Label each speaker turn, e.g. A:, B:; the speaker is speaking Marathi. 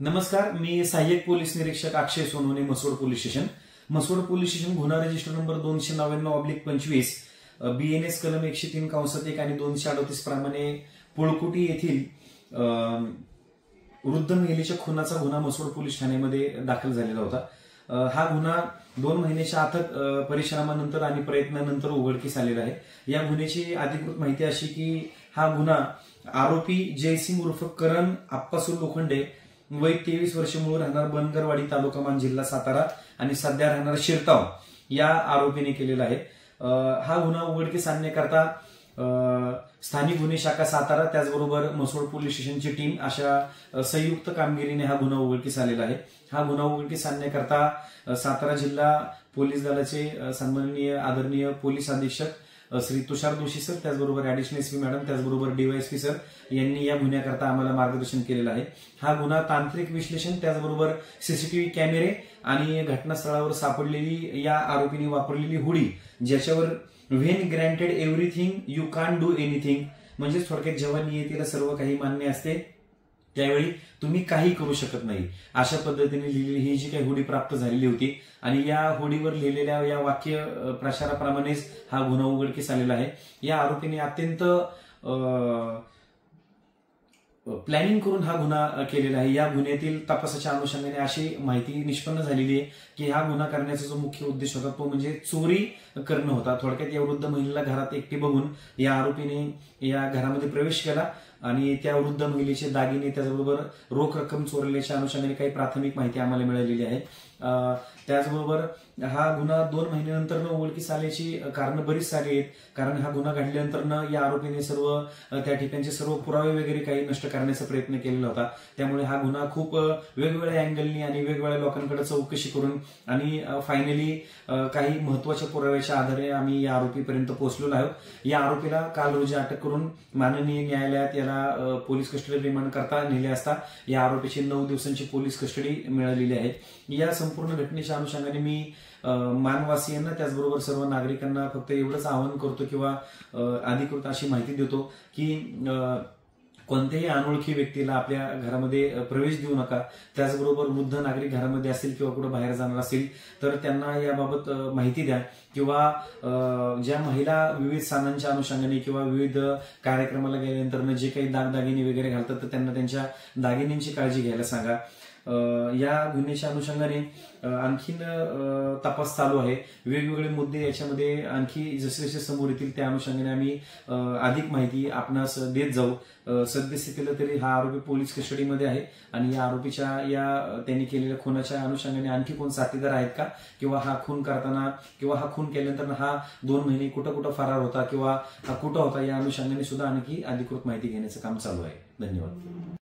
A: नमस्कार, मी सहाय्यक पोलीस निरीक्षक Akshay Sonawane, Masod police station. Masod police station गुन्हा रजिस्टर नंबर 299/25 BNS कलम 103/1 आणि 238 प्रमाणे पुळकुटी येथील वृद्ध महिलेच्या खुनाचा गुन्हा मसोड पोलीस ठाण्यामध्ये दाखल झालेला होता. हा गुन्हा 2 महिन्याच्या अथक परिश्रमानंतर आणि प्रयत्नानंतर उघडकीस आलेला आहे. या गुन्ह्याची अधिकृत माहिती अशी की हा गुन्हा आरोपी जयसिंग उर्फ करण आप्पासू लोखंडे, वय 23 वर्ष, मूळ राहणार बनगरवाडी, तालुका मान, जिल्हा सातारा आणि सध्या राहणार शिरताव या आरोपीने केलेला आहे. हा गुन्हा उघडकीस आणण्याकरता स्थानिक गुन्हे शाखा सातारा त्याचबरोबर मसोड पोलीस स्टेशनची टीम अशा संयुक्त कामगिरीने हा गुन्हा उघडकीस आलेला आहे. हा गुन्हा उघडकीस आणण्याकरता सातारा जिल्हा पोलीस दलाचे सन्माननीय आदरणीय पोलीस अधीक्षक श्री तुषार जोशी सर, त्याचबरोबर ऍडिशनल एसपी मॅडम, त्याचबरोबर डीवायएसपी सर यांनी या गुन्ह्याकरता आम्हाला मार्गदर्शन केलेलं आहे. हा गुन्हा तांत्रिक विश्लेषण त्याचबरोबर सीसीटीव्ही कॅमेरे आणि घटनास्थळावर सापडलेली या आरोपीने वापरलेली हुडी, ज्याच्यावर व्हेन ग्रँटेड एव्हरीथिंग यू कान डू एनिथिंग, म्हणजे थोडक्यात जेव्हा नियतीला सर्व काही मान्य असते त्यावेळी तुम्ही काही करू शकत नाही, अशा पद्धतीने लिहिलेली ही जी काही हुडी प्राप्त झालेली होती. आणि या हुडीवर लिहिलेल्या या वाक्य प्रशाराप्रमाणेच हा गुन्हा उघडकीस आलेला आहे. या आरोपीने अत्यंत प्लॅनिंग करून हा गुन्हा केलेला आहे. या गुन्ह्यातील तपासाच्या अनुषंगाने अशी माहिती निष्पन्न झालेली आहे की हा गुन्हा करण्याचा जो मुख्य उद्देश होता तो म्हणजे चोरी करणं होता. थोडक्यात या वृद्ध महिलेला घरात एकटी बघून या आरोपीने या घरामध्ये प्रवेश केला आणि त्या वृद्ध महिलेचे दागिने त्याचबरोबर रोख रक्कम चोरल्याच्या अनुषंगाने काही प्राथमिक माहिती आम्हाला मिळालेली आहे. त्याचबरोबर हा गुन्हा 2 महिन्यानंतर उघडकीस आल्याची कारण बरीच सारी आहेत. कारण हा गुन्हा घडल्यानंतर या आरोपीने सर्व त्या ठिकाणचे सर्व पुरावे वगैरे काही नष्ट करण्याचा प्रयत्न केलेला होता. त्यामुळे हा गुन्हा खूप वेगवेगळ्या अँगलनी आणि वेगवेगळ्या लोकांकडे चौकशी करून आणि फायनली काही महत्वाच्या पुराव्याच्या आधारे आम्ही या आरोपीपर्यंत पोहोचलेलो आहोत. या आरोपीला काल रोजी अटक करून माननीय न्यायालयात याला पोलीस कस्टडी रिमांड करता नेले असता या आरोपीची 9 दिवसांची पोलीस कस्टडी मिळालेली आहे. या संपूर्ण घटनेच्या अनुषंगाने मी मानवासियांना त्याचबरोबर सर्व नागरिकांना फक्त एवढंच आवाहन करतो किंवा अधिकृत अशी माहिती देतो की कोणत्याही अनोळखी व्यक्तीला आपल्या घरामध्ये प्रवेश देऊ नका. त्याचबरोबर वृद्ध नागरिक घरामध्ये असतील किंवा कुठे बाहेर जाणार असतील तर त्यांना याबाबत माहिती द्या किंवा ज्या महिला विविध सणांच्या अनुषंगाने किंवा विविध कार्यक्रमाला गेल्यानंतर जे काही दागदागिने वगैरे घालतात तर त्यांना त्यांच्या दागिन्यांची काळजी घ्यायला सांगा. या गुन्ह्याच्या अनुषंगाने आणखीन तपास चालू आहे. वेगवेगळे मुद्दे याच्यामध्ये आणखी जसे जसे समोर येतील त्या अनुषंगाने आम्ही अधिक माहिती आपणास देत जाऊ. सद्यस्थितीला तरी हा आरोपी पोलीस कस्टडीमध्ये आहे आणि या आरोपीच्या त्यांनी केलेल्या खुनाच्या अनुषंगाने आणखी कोण साथीदार आहेत का किंवा हा खून करताना किंवा हा खून केल्यानंतर हा 2 महिने कुठं कुठं फरार होता किंवा हा कुठं होता या अनुषंगाने सुद्धा आणखी अधिकृत माहिती घेण्याचं काम चालू आहे. धन्यवाद.